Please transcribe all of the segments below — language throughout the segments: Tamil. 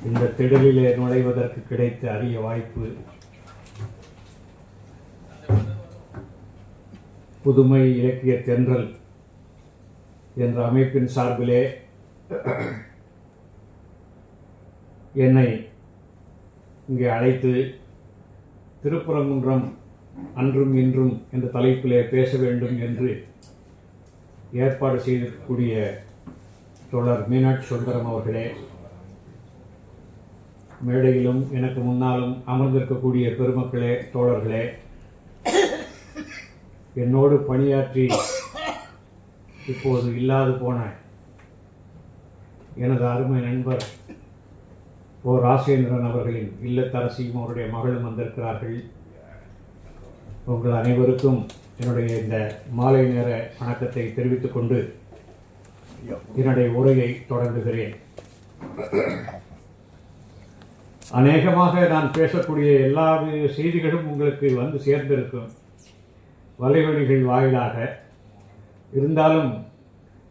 இந்த திடலிலே நுழைவதற்கு கிடைத்த அரிய வாய்ப்பு. புதுமை இலக்கிய தென்றல் என்ற அமைப்பின் சார்பிலே என்னை இங்கே அழைத்து திருப்பரங்குன்றம் அன்றும் இன்றும் என்ற தலைப்பிலே பேச வேண்டும் என்று ஏற்பாடு செய்திருக்கக்கூடிய தோழர் மீனாட்சி சுந்தரம் அவர்களே, மேடையிலும் எனக்கு முன்னாலும் அமர்ந்திருக்கக்கூடிய பெருமக்களே, தோழர்களே, என்னோடு பணியாற்றி இப்போது இல்லாது போன எனது அருமை நண்பர் ஓ ராசேந்திரன் அவர்களின் இல்லத்தரசியும் அவருடைய மகளும் வந்திருக்கிறார்கள். உங்கள் அனைவருக்கும் என்னுடைய இந்த மாலை நேர வணக்கத்தை தெரிவித்துக் கொண்டு என்னுடைய உரையை தொடங்குகிறேன். அநேகமாக நான் பேசக்கூடிய எல்லா செய்திகளும் உங்களுக்கு வந்து சேர்ந்திருக்கும் வலைவழிகள் வாயிலாக. இருந்தாலும்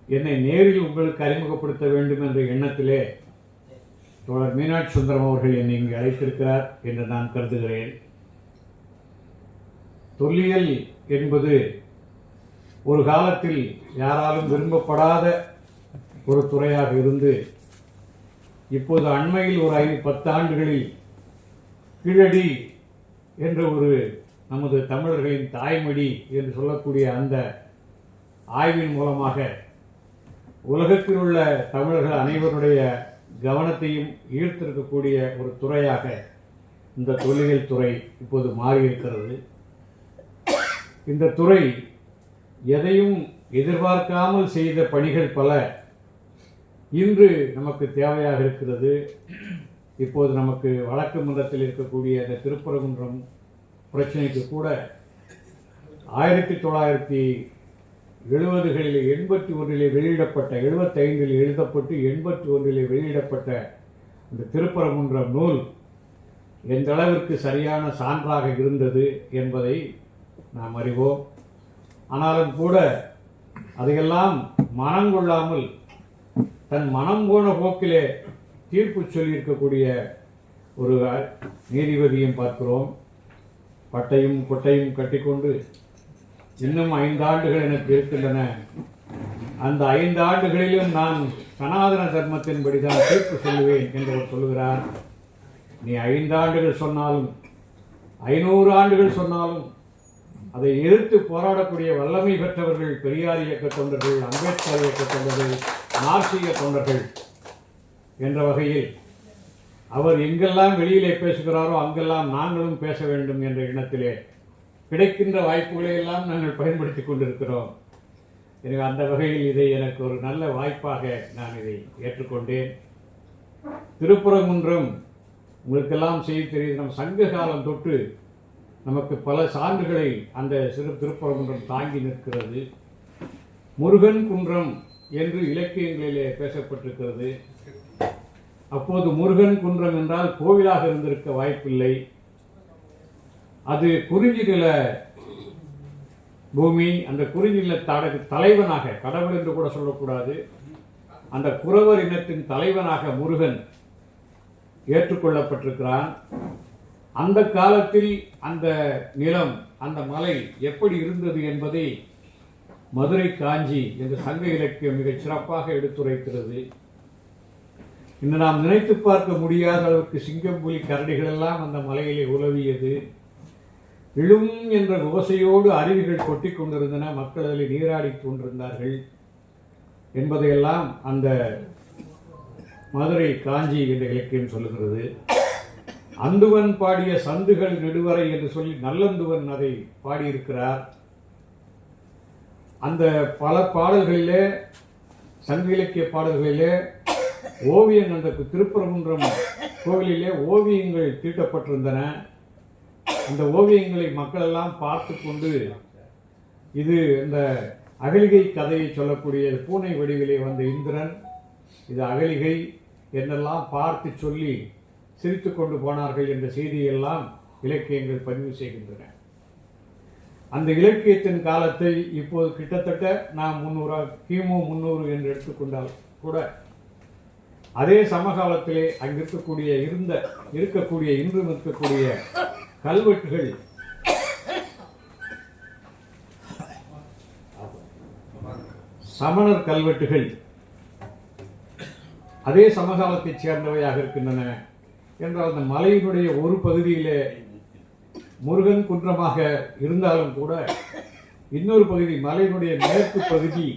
என்னை நேரில் உங்களுக்கு அறிமுகப்படுத்த வேண்டும் என்ற எண்ணத்திலே தோழர் மீனாட்சி சுந்தரம் அவர்கள் என்னை இங்கு அழைத்திருக்கிறார் என்று நான் கருதுகிறேன். தொல்லியல் என்பது ஒரு காலத்தில் யாராலும் விரும்பப்படாத ஒரு துறையாக இருந்து இப்போது அண்மையில் ஒரு 10 ஆண்டுகளில் கீழடி என்ற ஒரு நமது தமிழர்களின் தாய்மொழி என்று சொல்லக்கூடிய அந்த ஆய்வின் மூலமாக உலகத்தில் உள்ள தமிழர்கள் அனைவருடைய கவனத்தையும் ஈர்த்திருக்கக்கூடிய ஒரு துறையாக இந்த தொல்லியல் துறை இப்போது மாறியிருக்கிறது. இந்த துறை எதையும் எதிர்பார்க்காமல் செய்த பணிகள் பல இன்று நமக்கு தேவையாக இருக்கிறது. இப்போது நமக்கு வழக்கு மன்றத்தில் இருக்கக்கூடிய இந்த திருப்பரங்குன்றம் பிரச்சனைக்கு கூட 1970களில் 81 வெளியிடப்பட்ட 75 எழுதப்பட்டு 81 வெளியிடப்பட்ட இந்த திருப்பரங்குன்றம் நூல் எந்த அளவிற்கு சரியான சான்றாக இருந்தது என்பதை நாம் அறிவோம். ஆனாலும் கூட அதையெல்லாம் மனம் கொள்ளாமல் தன் மனம் போன போக்கிலே தீர்ப்பு சொல்லியிருக்கக்கூடிய ஒரு நீதிபதியும் பார்க்கிறோம். பட்டையும் கொட்டையும் கட்டிக்கொண்டு இன்னும் 5 ஆண்டுகள் எனக்கு இருக்கின்றன, அந்த 5 ஆண்டுகளிலும் நான் சனாதன தர்மத்தின்படி தான் தீர்ப்பு சொல்லுவேன் என்று அவர் சொல்லுகிறார். நீ 5 ஆண்டுகள் சொன்னாலும் 500 ஆண்டுகள் சொன்னாலும் அதை எதிர்த்து போராடக்கூடிய வல்லமை பெற்றவர்கள் பெரியார் இயக்க தொண்டர்கள், அம்பேத்கர் இயக்க தொண்டர்கள், மார்க்சிய தொண்டர்கள் என்ற வகையில் அவர் எங்கெல்லாம் வெளியிலே பேசுகிறாரோ அங்கெல்லாம் நாங்களும் பேச வேண்டும் என்ற எண்ணத்திலே கிடைக்கின்ற வாய்ப்புகளை எல்லாம் நாங்கள் பயன்படுத்தி கொண்டிருக்கிறோம். எனவே அந்த வகையில் இதை எனக்கு ஒரு நல்ல வாய்ப்பாக நான் இதை ஏற்றுக்கொண்டேன். திருப்பரங்குன்றம் உங்களுக்கெல்லாம் செய்தி தெரியுது. நம் சங்க காலம் தொட்டு நமக்கு பல சான்றுகளை அந்த திருப்பரங்குன்றம் தாங்கி நிற்கிறது. முருகன் குன்றம் என்று இலக்கியங்களிலே பேசப்பட்டிருக்கிறது. அப்போது முருகன் குன்றம் என்றால் கோவிலாக இருந்திருக்க வாய்ப்பில்லை. அது குறிஞ்சி நில பூமி. அந்த குறிஞ்சி நில தலைவனாக, கடவுள் என்று கூட சொல்லக்கூடாது, அந்த குறவர் இனத்தின் தலைவனாக முருகன் ஏற்றுக்கொள்ளப்பட்டிருக்கிறான். அந்த காலத்தில் அந்த நிலம், அந்த மலை எப்படி இருந்தது என்பதை மதுரை காஞ்சி என்ற சங்க இலக்கியம் மிகச் சிறப்பாக எடுத்துரைக்கிறது. இன்று நாம் நினைத்து பார்க்க முடியாத அளவுக்கு சிங்கம், புலி, கரடிகள் எல்லாம் அந்த மலையிலே உலவியது. இழும் என்ற ஓசையோடு அருவிகள் கொட்டி கொண்டிருந்தன, மக்கள் அதில் நீராடி கொண்டிருந்தார்கள் என்பதையெல்லாம் அந்த மதுரை காஞ்சி என்ற இலக்கியம் சொல்லுகிறது. அந்துவன் பாடிய சந்துகள் நெடுவரை என்று சொல்லி நல்லந்துவன் அதை பாடியிருக்கிறார். அந்த பல பாடல்களிலே, சங்க இலக்கிய பாடல்களிலே ஓவியம், அந்த திருப்பரங்குன்றம் கோவிலிலே ஓவியங்கள் தீட்டப்பட்டிருந்தன. அந்த ஓவியங்களை மக்கள் எல்லாம் பார்த்து கொண்டு இது இந்த அகலிகை கதையை சொல்லக்கூடிய பூனை வடிவிலே வந்த இந்திரன், இது அகலிகை என்னெல்லாம் பார்த்து சொல்லி சிரித்து கொண்டு போனார்கள் என்ற செய்தியெல்லாம் இலக்கியங்கள் பதிவு செய்கின்றன. அந்த இலக்கியத்தின் காலத்தை இப்போது கிட்டத்தட்ட நாம் கிமு 300 என்று எடுத்துக்கொண்டால் கூட அதே சமகாலத்திலே அங்கு இருக்கக்கூடிய இன்றும் இருக்கக்கூடிய கல்வெட்டுகள் சமணர் கல்வெட்டுகள் அதே சமகாலத்தைச் சேர்ந்தவையாக இருக்கின்றன என்றால் அந்த மலையினுடைய ஒரு பகுதியிலே முருகன் குன்றமாக இருந்தாலும் கூட இன்னொரு பகுதி மலையினுடைய மேற்கு பகுதி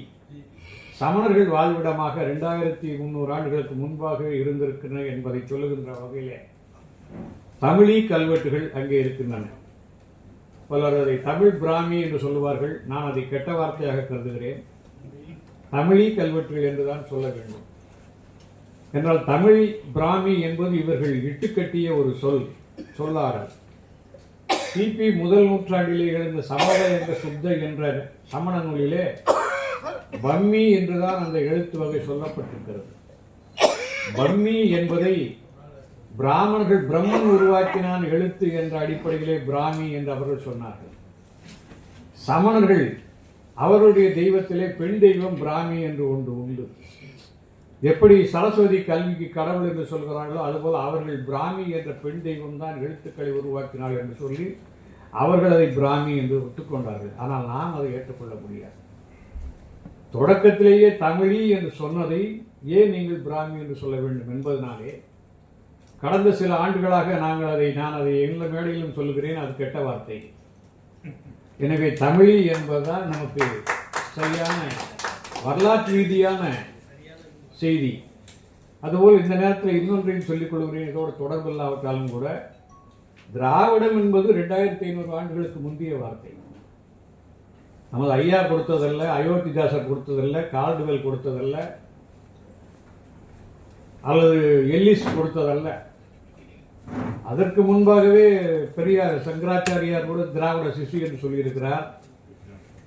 சமணர்கள் வாழ்விடமாக 2300 ஆண்டுகளுக்கு முன்பாகவே இருந்திருக்கின்றன என்பதை சொல்லுகின்ற வகையிலே தமிழி கல்வெட்டுகள் அங்கே இருக்கின்றன. பலர் அதை தமிழ் பிராமி என்று சொல்லுவார்கள். நான் அதை கெட்ட வார்த்தையாக கருதுகிறேன். தமிழி கல்வெட்டுகள் என்றுதான் சொல்ல வேண்டும். என்றால் தமிழ் பிராமி என்பது இவர்கள் இட்டுக்கட்டிய ஒரு சொல்லாடல். கிபி முதல் நூற்றாண்டிலே எழுந்த சமவேத சுத்த என்ற சமண நூலிலே பம்மி என்றுதான் அந்த எழுத்து வகை சொல்லப்பட்டிருக்கிறது. பம்மி என்பதை பிராமணர்கள் பிரம்மன் உருவாக்கினான் எழுத்து என்ற அடிப்படையிலே பிராமி என்று அவர்கள் சொன்னார்கள். சமணர்கள் அவருடைய தெய்வத்திலே பெண் தெய்வம் பிராமி என்று ஒன்று உண்டு. எப்படி சரஸ்வதி கல்விக்கு கடவுள் என்று சொல்கிறார்களோ அதுபோல் அவர்கள் பிராமி என்ற பெண் தெய்வம் தான் எழுத்துக்களை உருவாக்கினார்கள் என்று சொல்லி அவர்கள் அதை பிராமி என்று ஒத்துக்கொண்டார்கள். ஆனால் நாம் அதை ஏற்றுக்கொள்ள முடியாது. தொடக்கத்திலேயே தமிழி என்று சொன்னதை ஏன் நீங்கள் பிராமி என்று சொல்ல வேண்டும் என்பதனாலே கடந்த சில ஆண்டுகளாக நான் அதை எல்லா மேடையிலும் சொல்லுகிறேன். அது கெட்ட வார்த்தை. எனவே தமிழி என்பதுதான் நமக்கு சரியான வரலாற்று ரீதியான செய்தி. அதுபோல் இந்த நேரத்தில் இன்னொன்றையும் சொல்லிக் கொள்கிறேன். இதோடு தொடர்பில்லாவிட்டாலும் கூட திராவிடம் என்பது 2500 ஆண்டுகளுக்கு முந்தைய வார்த்தை. நமது ஐயா கொடுத்ததல்ல, அயோத்திதாசர் கொடுத்ததல்ல, கால்டுவெல் கொடுத்ததல்ல, அல்லது எல்லிஸ் கொடுத்ததல்ல. அதற்கு முன்பாகவே பெரியார் சங்கராச்சாரியார் கூட திராவிட சிசு என்று சொல்லியிருக்கிறார்.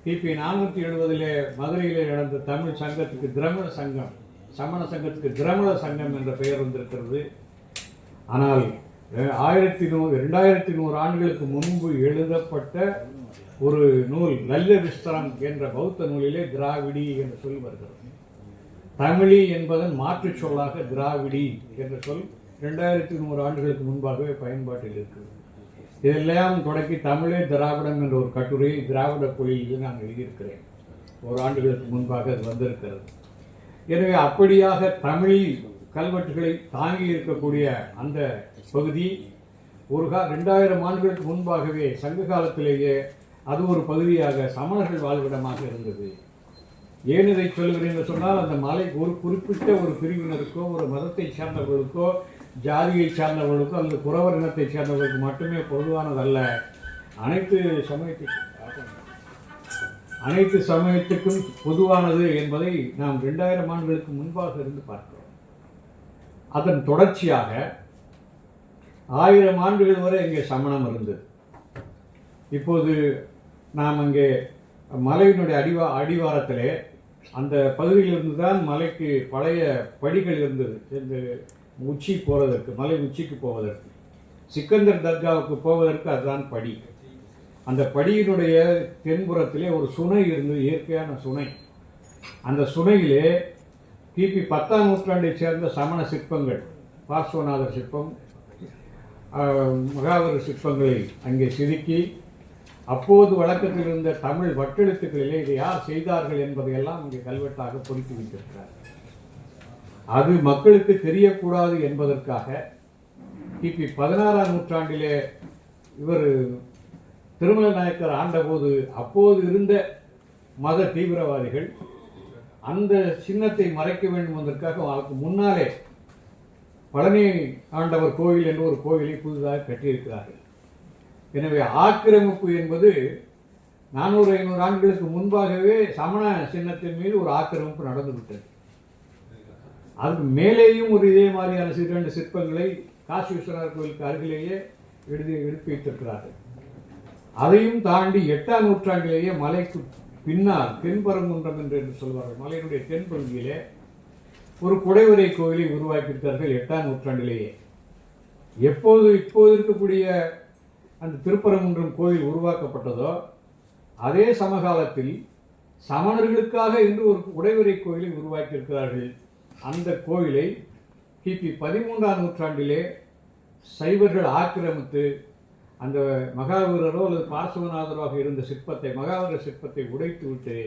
கிபி 470 மதுரையிலே நடந்த தமிழ் சங்கத்துக்கு திரமிழ சங்கம், சமண சங்கத்துக்கு திரமிழ சங்கம் என்ற பெயர் வந்திருக்கிறது. ஆனால் 2100 ஆண்டுகளுக்கு முன்பு எழுதப்பட்ட ஒரு நூல் லல்ல விஸ்தரம் என்ற பௌத்த நூலிலே திராவிடி என்று சொல் வருகிறது. தமிழி என்பதன் மாற்று சொல்லாக திராவிடி என்ற சொல் 2100 ஆண்டுகளுக்கு முன்பாகவே பயன்பாட்டில் இருக்கிறது. இதெல்லாம் தொடக்கி தமிழே திராவிடம் என்ற ஒரு கட்டுரையை திராவிட பொழியில் நான் எழுதியிருக்கிறேன். ஒரு ஆண்டுகளுக்கு முன்பாக அது வந்திருக்கிறது. எனவே அப்படியாக தமிழ் கல்வெட்டுகளை தாங்கி இருக்கக்கூடிய அந்த பகுதி 2000 ஆண்டுகளுக்கு முன்பாகவே சங்க காலத்திலேயே அது ஒரு பகுதியாக சமணர்கள் வாழ்விடமாக இருந்தது. ஏன் இதை சொல்கிறேன் என்று சொன்னால் அந்த மலை ஒரு குறிப்பிட்ட ஒரு பிரிவினருக்கோ ஒரு மதத்தை சேர்ந்தவர்களுக்கோ ஜாதியை சார்ந்தவர்களுக்கோ அல்லது குறவர் இனத்தை சேர்ந்தவர்களுக்கு மட்டுமே பொதுவானதல்ல. அனைத்து சமயத்துக்கும் பொதுவானது என்பதை நாம் 2000 ஆண்டுகளுக்கு முன்பாக இருந்து பார்க்கிறோம். அதன் தொடர்ச்சியாக 1000 ஆண்டுகள் வரை இங்கே சமணம் இருந்தது. இப்போது நாம் அங்கே மலையினுடைய அடிவாரத்திலே அந்த பகுதியிலிருந்து தான் மலைக்கு பழைய படிகள் இருந்தது. இந்த உச்சி போவதற்கு, மலை உச்சிக்கு போவதற்கு, சிக்கந்தர் தர்காவுக்கு போவதற்கு அதுதான் படி. அந்த படியினுடைய தென்புறத்திலே ஒரு சுனை இருந்தது, இயற்கையான சுனை. அந்த சுனையிலே கிபி 10ஆம் நூற்றாண்டை சேர்ந்த சமண சிற்பங்கள், பார்ஸ்வநாதர் சிற்பம், மகாவீர சிற்பங்களை அங்கே செதுக்கி அப்போது வழக்கத்தில் இருந்த தமிழ் வட்டெழுத்துக்களிலே இதை யார் செய்தார்கள் என்பதையெல்லாம் இங்கே கல்வெட்டாக பொறித்து வைத்திருக்கிறார். அது மக்களுக்கு தெரியக்கூடாது என்பதற்காக கிபி 16ஆம் நூற்றாண்டிலே இவர் திருமல நாயக்கர் ஆண்டபோது அப்போது இருந்த மத தீவிரவாதிகள் அந்த சின்னத்தை மறைக்க வேண்டும் என்பதற்காக அதற்கு முன்னாலே பழனி ஆண்டவர் கோயில் என்ற ஒரு கோயிலை புதிதாக கட்டியிருக்கிறார்கள். எனவே ஆக்கிரமிப்பு என்பது 400-500 ஆண்டுகளுக்கு முன்பாகவே சமண சின்னத்தின் மீது ஒரு ஆக்கிரமிப்பு நடந்துவிட்டது. அதுக்கு மேலேயும் ஒரு இதே மாதிரியான 2 சிற்பங்களை காசி விஸ்வநாதர் கோயிலுக்கு அருகிலேயே எடுத்து வைத்திருக்கிறார்கள். அதையும் தாண்டி 8ஆம் நூற்றாண்டிலேயே மலைக்கு பின்னால் தென்பரங்குன்றம் என்று சொல்வார்கள், மலையினுடைய தென்பகுதியிலே ஒரு குடைவரை கோயிலை உருவாக்கியிருக்கிறார்கள் 8ஆம் நூற்றாண்டிலேயே. இப்போது இருக்கக்கூடிய அந்த திருப்பரங்குன்றம் கோயில் உருவாக்கப்பட்டதோ அதே சமகாலத்தில் சமணர்களுக்காக என்று ஒரு குடைவரை கோயிலை உருவாக்கியிருக்கிறார்கள். அந்த கோயிலை கிபி 13ஆம் நூற்றாண்டிலே சைவர்கள் ஆக்கிரமித்து அந்த மகாவீரரோ அல்லது பார்சவநாதராக இருந்த சிற்பத்தை, மகாவீர சிற்பத்தை உடைத்து விட்டு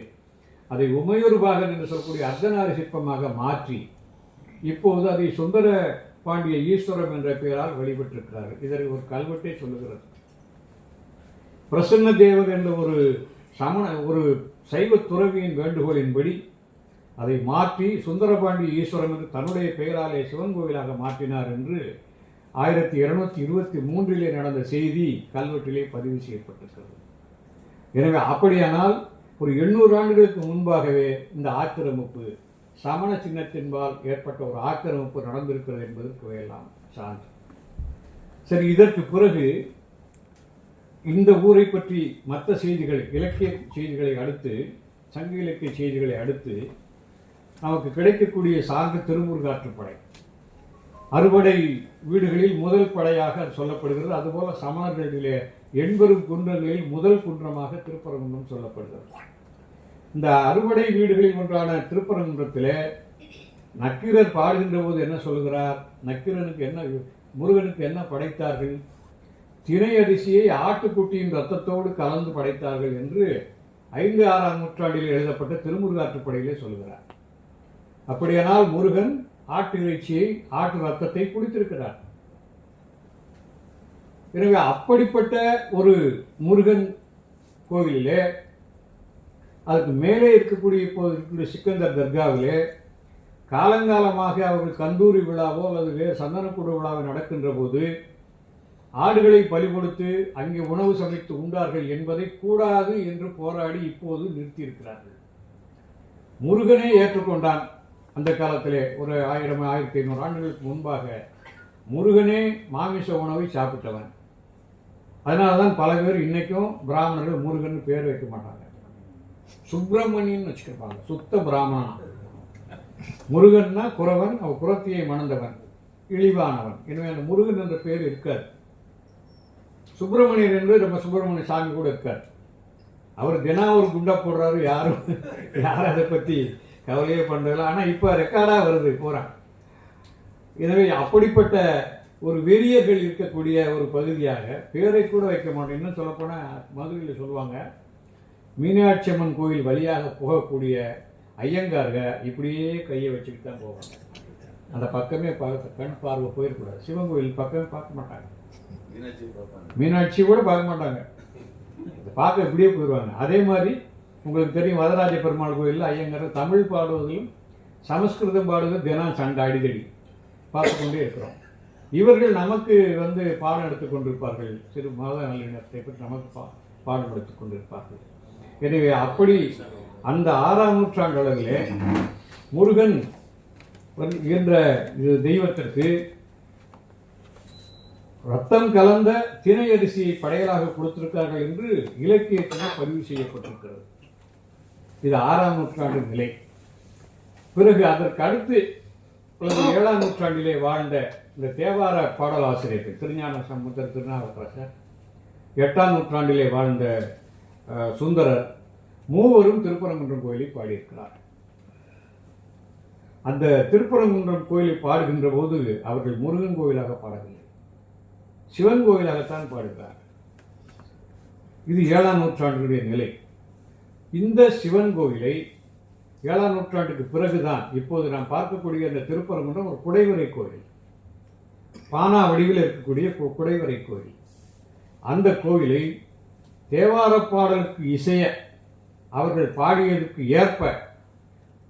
அதை உமையொருபாகன் என்று சொல்லக்கூடிய அர்த்தநாரி சிற்பமாக மாற்றி இப்போது அதை சுந்தர பாண்டிய ஈஸ்வரம் என்ற பெயரால் வழிபட்டிருக்கிறார்கள். இதற்கு ஒரு கல்வெட்டே சொல்லுகிறது. பிரசன்ன தேவர் என்ற ஒரு சைவ துறவியின் வேண்டுகோளின்படி அதை மாற்றி சுந்தரபாண்டிய ஈஸ்வரம் என்று தன்னுடைய பெயராலே சிவன் கோவிலாக மாற்றினார் என்று 1223 நடந்த செய்தி கல்வெட்டிலே பதிவு செய்யப்பட்டிருக்கிறது. எனவே அப்படியானால் ஒரு 800 ஆண்டுகளுக்கு முன்பாகவே இந்த ஆக்கிரமிப்பு, சமண சின்னத்தின்பால் ஏற்பட்ட ஒரு ஆக்கிரமிப்பு நடந்திருக்கிறது என்பதற்கு எல்லாம் சான்று. சரி, இதற்கு பிறகு இந்த ஊரை பற்றி மற்ற செய்திகள், இலக்கிய செய்திகளை அடுத்து, சங்க இலக்கிய செய்திகளை அடுத்து நமக்கு கிடைக்கக்கூடிய சான்று திருமுருகாற்றுப்படை. அறுபடை வீடுகளில் முதல் படையாக சொல்லப்படுகிறது. அதுபோல சமணர்களிலே 80 குன்றங்களில் முதல் குன்றமாக திருப்பரங்குன்றம் சொல்லப்படுகிறது. இந்த அறுபடை வீடுகளில் ஒன்றான திருப்பரங்குன்றத்திலே நக்கீரர் பாடுகின்ற போது என்ன சொல்லுகிறார்? நக்கீரனுக்கு என்ன, முருகனுக்கு என்ன படைத்தார்கள்? தினை அரிசியை ஆட்டுக்குட்டியின் ரத்தத்தோடு கலந்து படைத்தார்கள் என்று 5-6ஆம் நூற்றாண்டில் எழுதப்பட்ட திருமுருகாற்றுப்படையிலே சொல்கிறார். அப்படியானால் முருகன் ஆட்டு இறைச்சியை, ஆட்டு ரத்தத்தை குடித்திருக்கிறார். எனவே அப்படிப்பட்ட ஒரு முருகன் கோவிலிலே, அதுக்கு மேலே இருக்கக்கூடிய இப்போது இருக்கக்கூடிய சிக்கந்தர் தர்காவிலே காலங்காலமாக அவர்கள் கந்தூரி விழாவோ அல்லது வேறு சந்தனக்கூட விழாவோ நடக்கின்ற போது ஆடுகளை பலி கொடுத்து அங்கே உணவு சமைத்து உண்டார்கள் என்பதை கூடாது என்று போராடி இப்போது நிறுத்தியிருக்கிறார்கள். முருகனே ஏற்றுக்கொண்டான். அந்த காலத்திலே ஒரு 1000-1500 ஆண்டுகளுக்கு முன்பாக முருகனே மாமிச உணவை சாப்பிட்டவன். அதனால தான் பல பேர் இன்னைக்கும் பிராமணர்கள் முருகன் பேர் வைக்க மாட்டாங்க, சுப்பிரமணியன் வச்சுக்கிருப்பாங்க. சுத்த பிராமணன். முருகன்னா குறவன், அவன் குரத்தியை மணந்தவன், இழிவானவன். எனவே அந்த முருகன் என்ற பேர் இருக்கார். சுப்பிரமணியன் என்று நம்ம சுப்பிரமணிய சாமி கூட இருக்கார். அவர் தினம் ஒரு குண்டா போடுறாரு, யாரும் அதை பற்றி கவலையே பண்ணுறதில்ல. ஆனால் இப்போ ரெக்கார்டாக வருது போகிறான். எனவே அப்படிப்பட்ட ஒரு வெறியர்கள் இருக்கக்கூடிய ஒரு பகுதியாக பேரை கூட வைக்க மாட்டோம். இன்னும் சொல்லப்போனால் மதுரையில் சொல்லுவாங்க, மீனாட்சி அம்மன் கோயில் வழியாக போகக்கூடிய ஐயங்கார்க இப்படியே கையை வச்சுக்கிட்டு தான் போவாங்க. அந்த பக்கமே கண் பார்வை போயிடக்கூடாது. சிவன் கோயில் பக்கமே பார்க்க மாட்டாங்க, மீனாட்சி கூட பார்க்க மாட்டாங்க, பார்க்க இப்படியே போயிடுவாங்க. அதே மாதிரி உங்களுக்கு தெரியும், வரதராஜ பெருமாள் கோயிலில் ஐயங்கார் தமிழ் பாடுவதிலும் சமஸ்கிருதம் பாடுவதில் தினம் சண்டை அடிதடி பார்த்து கொண்டே இருக்கிறோம். இவர்கள் நமக்கு பாடம் எடுத்துக் கொண்டிருப்பார்கள், சிறு மத நல்லிணத்தை பற்றி நமக்கு பாடம் எடுத்துக் கொண்டிருப்பார்கள். எனவே அப்படி அந்த 6ஆம் நூற்றாண்டு அளவிலே முருகன் என்ற தெய்வத்திற்கு ரத்தம் கலந்த தினை அரிசியை படையலாக கொடுத்திருக்கார்கள் என்று இலக்கியத்தில் பதிவு செய்யப்பட்டிருக்கிறது. இது 6ஆம் நூற்றாண்டு நிலை. பிறகு அதற்கு அடுத்து 7ஆம் நூற்றாண்டிலே வாழ்ந்த இந்த தேவார பாடலாசிரியர்கள் திருஞான சம்பந்தர், திருநாவுக்கரசர், 8ஆம் நூற்றாண்டிலே வாழ்ந்த சுந்தரர் மூவரும் திருப்பரங்குன்றம் கோயிலை பாடியிருக்கிறார். அந்த திருப்பரங்குன்றம் கோயிலை பாடுகின்ற போது அவர்கள் முருகன் கோயிலாக பாடவில்லை, சிவன் கோயிலாகத்தான் பாடுகிறார். இது 7ஆம் நூற்றாண்டுடைய நிலை. இந்த சிவன் கோயிலை 7ஆம் நூற்றாண்டுக்கு பிறகுதான் இப்போது நாம் பார்க்கக்கூடிய அந்த திருப்பரங்குன்றம் ஒரு குடைவரை கோயில், பானா வடிவில் இருக்கக்கூடிய குடைவரை கோயில். அந்த கோயிலை தேவார பாடலுக்கு இசைய அவர்கள் பாடியதற்கு ஏற்ப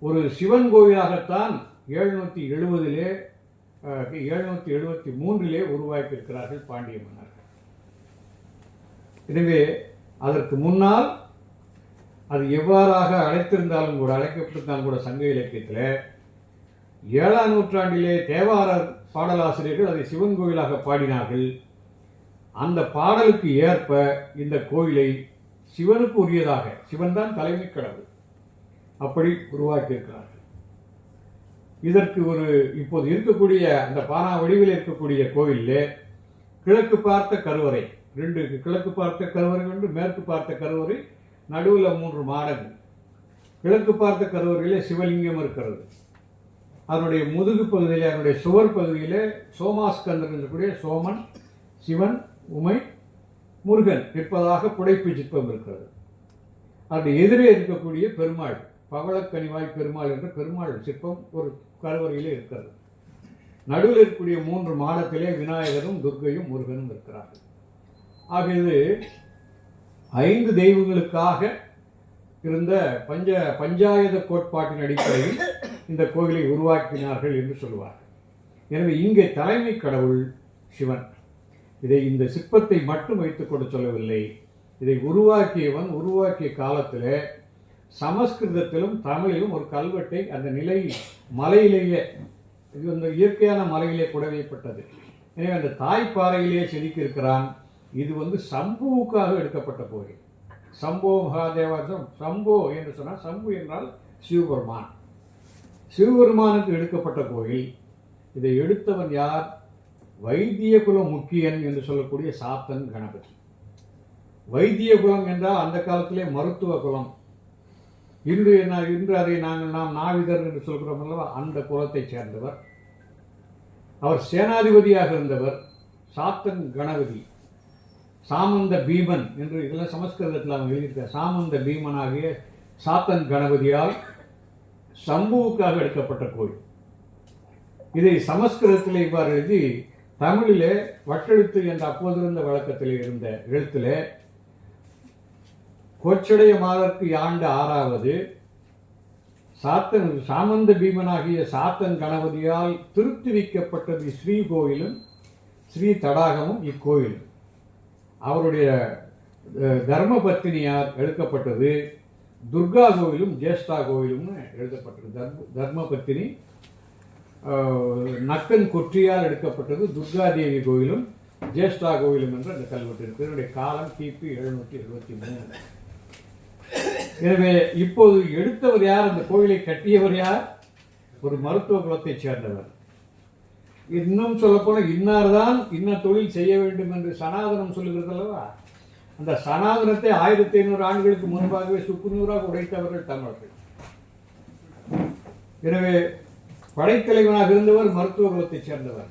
ஒரு சிவன் கோயிலாகத்தான் 773 உருவாக்கியிருக்கிறார்கள் பாண்டிய மன்னர்கள். எனவே அதற்கு முன்னால் அது எவ்வாறாக அழைத்திருந்தாலும் கூட, அழைக்கப்பட்டிருந்தாலும் கூட சங்க இலக்கியத்தில் 7ஆம் நூற்றாண்டிலே தேவார பாடலாசிரியர்கள் அதை சிவன் கோயிலாக பாடினார்கள். அந்த பாடலுக்கு ஏற்ப இந்த கோயிலை சிவனுக்கு உரியதாக, சிவன் தான் தலைமை கடவுள், அப்படி உருவாக்கியிருக்கிறார்கள். இதற்கு இப்போது இருக்கக்கூடிய அந்த பானா வடிவில் இருக்கக்கூடிய கோயிலே கிழக்கு பார்த்த கருவறை, 2 கிழக்கு பார்த்த கருவறை ஒன்று, மேற்கு பார்த்த கருவறை, நடுவில் 3 மாடங்கள். கிழக்கு பார்த்த கருவறையிலே சிவலிங்கம் இருக்கிறது. அதனுடைய முதுகு பகுதியில், அதனுடைய சுவர் பகுதியில் சோமாஸ்கந்தர் இருக்கக்கூடிய சோமன், சிவன், உமை, முருகன் இருப்பதாக புடைப்பு சிற்பம் இருக்கிறது. அதனுடைய எதிரே இருக்கக்கூடிய பெருமாள், பவளக்கனிவாய் பெருமாள் என்ற பெருமாள் சிற்பம் ஒரு கருவறையிலே இருக்கிறது. நடுவில் இருக்கக்கூடிய 3 மாடத்திலே விநாயகரும் துர்க்கையும் முருகனும் இருக்கிறார்கள். ஆக இது 5 தெய்வங்களுக்காக இருந்த பஞ்சாயத கோட்பாட்டின் அடிப்படையில் இந்த கோயிலை உருவாக்கினார்கள் என்று சொல்லுவார்கள். எனவே இங்கே தலைமை கடவுள் சிவன். இந்த சிற்பத்தை மட்டும் வைத்துக் கொண்டு சொல்லவில்லை. இதை உருவாக்கிய காலத்தில் சமஸ்கிருதத்திலும் தமிழிலும் ஒரு கல்வெட்டை அந்த நிலை மலையிலேயே, இது அந்த இயற்கையான மலையிலே குடவைப்பட்டது. எனவே அந்த தாய்ப்பாறையிலேயே செதுக்கி இருக்கிறான். இது சம்புவுக்காக எடுக்கப்பட்ட கோயில். சம்போ மகாதேவாசம். சம்போ என்று சொன்னால், சம்பு என்றால் சிவபெருமான். சிவபெருமானுக்கு எடுக்கப்பட்ட கோயில். இதை எடுத்தவன் யார்? வைத்திய குல முக்கியன் என்று சொல்லக்கூடிய சாத்தன் கணபதி. வைத்திய குலம் என்றால் அந்த காலத்திலே மருத்துவ குலம். இன்று அதை நாம் நாவிதர் என்று சொல்கிறோம் அல்லவா, அந்த குலத்தைச் சேர்ந்தவர். அவர் சேனாதிபதியாக இருந்தவர். சாத்தன் கணபதி, சாமந்த பீமன் என்று இதெல்லாம் சமஸ்கிருதத்தில் அவங்க எழுதியிருக்கார். சாமந்த பீமனாகிய சாத்தன் கணபதியால் சம்புவுக்காக எடுக்கப்பட்ட கோயில். இதை சமஸ்கிருதத்தில் இவ்வாறு எழுதி தமிழிலே வட்டெழுத்து என்ற அப்போதிருந்த வழக்கத்தில் இருந்த எழுத்தில் கோச்சடைய மாதற்கு ஆண்டு 6வது சாமந்த பீமனாகிய சாத்தன் கணபதியால் திருத்துவிக்கப்பட்டது ஸ்ரீ கோயிலும் ஸ்ரீ தடாகமும் இக்கோயிலும். அவருடைய தர்மபத்தினியார் எடுக்கப்பட்டது துர்கா கோயிலும் ஜேஷ்டா கோயிலும்னு எழுதப்பட்டது. தர்மபத்தினி நக்கன் கொற்றியால் எடுக்கப்பட்டது துர்காதேவி கோயிலும் ஜேஷ்டா கோயிலும் என்று அந்த கல்வெட்டு இருக்கு. இதனுடைய காலம் கிபி 773. எனவே இப்போது எடுத்தவர் யார்? அந்த கோயிலை கட்டியவர் யார்? ஒரு மருத்துவ குலத்தைச் சேர்ந்தவர். இன்னும் சொல்லப்போன இன்னார்தான் இன்ன தொழில் செய்ய வேண்டும் என்று சனாதனம் சொல்லுகிறது அல்லவா, அந்த சனாதனத்தை 1500 ஆண்டுகளுக்கு முன்பாகவே சுக்குநூறாக உடைத்தவர்கள் தமிழர்கள். எனவே படைத்தலைவனாக இருந்தவர் மருத்துவ குலத்தைச் சேர்ந்தவர்.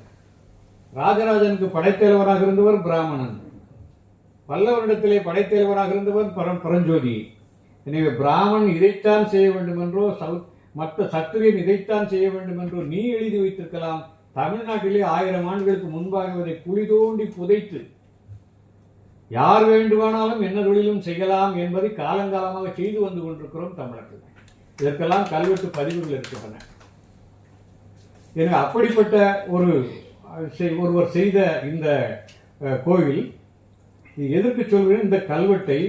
ராஜராஜனுக்கு படைத்தலைவராக இருந்தவர் பிராமணன். பல்லவரிடத்திலே படைத்தலைவராக இருந்தவர் பரஞ்சோதி. எனவே பிராமணன் இதைத்தான் செய்ய வேண்டும் என்றோ, மற்ற சத்திரியன் இதைத்தான் செய்ய வேண்டும் என்றோ நீ எழுதி வைத்திருக்கலாம். தமிழ்நாட்டிலே 1000 ஆண்டுகளுக்கு முன்பாக அதை குழி தோண்டி புதைத்து யார் வேண்டுமானாலும் என்ன தொழிலும் செய்யலாம் என்பதை காலங்காலமாக செய்து வந்து கொண்டிருக்கிறோம் தமிழர்கள். இதற்கெல்லாம் கல்வெட்டு பதிவுகள் இருக்கின்றன. எனவே அப்படிப்பட்ட ஒருவர் செய்த இந்த கோயில், எதற்கு சொல்கிறேன், இந்த கல்வெட்டை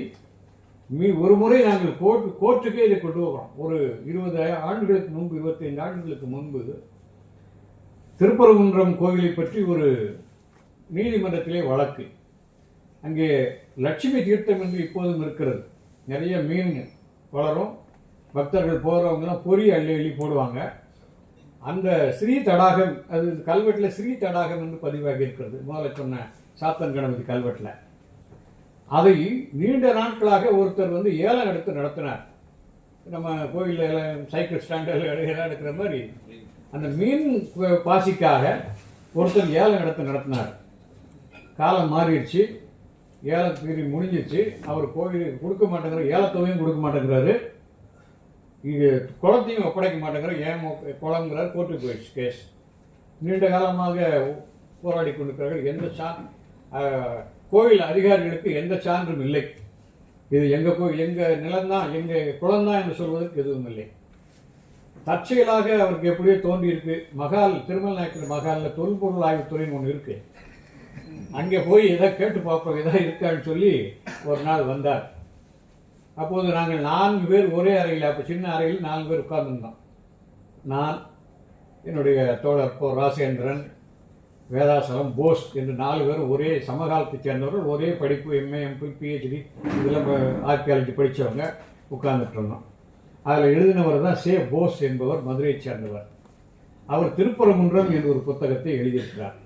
ஒரு முறை நாங்கள் கோர்ட்டுக்கே இதை கொண்டு போகிறோம். ஒரு 20 ஆண்டுகளுக்கு முன்பு, 25 ஆண்டுகளுக்கு முன்பு திருப்பரங்குன்றம் கோவிலை பற்றி ஒரு நீதிமன்றத்திலே வழக்கு. அங்கே லட்சுமி தீர்த்தம் என்று இப்போதும் இருக்கிறது. நிறைய மீன் வளரும். பக்தர்கள் போகிறவங்கலாம் பொறி அள்ளி போடுவாங்க. அந்த ஸ்ரீ தடாகம், அது கல்வெட்டில் ஸ்ரீ தடாகம் என்று பதிவாகி இருக்கிறது. முதல்ல சொன்ன சாத்தன் கணபதி கல்வெட்டில். அதை நீண்ட நாட்களாக ஒருத்தர் ஏலம் எடுத்து நடத்தினார். நம்ம கோயிலில் சைக்கிள் ஸ்டாண்டில் எல்லாம் எடுக்கிற மாதிரி அந்த மீன் பாசிக்காக ஒருத்தர் ஏலம் எடுத்து நடத்தினார். காலம் மாறிடுச்சு, ஏலத்தீரி முடிஞ்சிச்சு. அவர் கோயிலுக்கு கொடுக்க மாட்டேங்கிறார், ஏலத்தொகையும் கொடுக்க மாட்டேங்கிறாரு, இது குளத்தையும் ஒப்படைக்க மாட்டேங்கிறார். ஏன் குளங்கிறார், கோர்ட்டுக்கு போயிடுச்சு கேஸ். நீண்ட காலமாக போராடி கொண்டிருக்கிறார்கள். எந்த கோயில் அதிகாரிகளுக்கு எந்த சான்றும் இல்லை. இது எங்கள் நிலம்தான், எங்கள் குளம்தான் என்று சொல்வதற்கு எதுவும் இல்லை. தற்செயலாக அவருக்கு எப்படியோ தோன்றியிருக்கு. திருமல் நாயக்கர் மகாலில் தொல்பொருள் ஆய்வுத்துறைன்னு ஒன்று இருக்கு. அங்கே போய் எதை கேட்டு பார்ப்போம், எதாவது இருக்கான்னு சொல்லி ஒரு நாள் வந்தார். அப்போது நாங்கள் 4 பேர் ஒரே அறையில், அப்போ சின்ன அறையில் 4 பேர் உட்கார்ந்துருந்தோம். நான், என்னுடைய தோழர் ராசேந்திரன், வேதாசலம், போஸ் என்று 4 பேரும் ஒரே சமகாலத்தைச் சேர்ந்தவர்கள். ஒரே படிப்பு, எம்ஏ, எம்பில், பிஹெச்டி இதெல்லாம் ஆர்கியாலஜி படித்தவங்க உட்கார்ந்துட்டு இருந்தோம். அதில் எழுதினவர் தான் சே போஸ் என்பவர், மதுரையைச் சேர்ந்தவர். அவர் திருப்பரங்குன்றம் என்ற ஒரு புத்தகத்தை எழுதியிருக்கிறார்.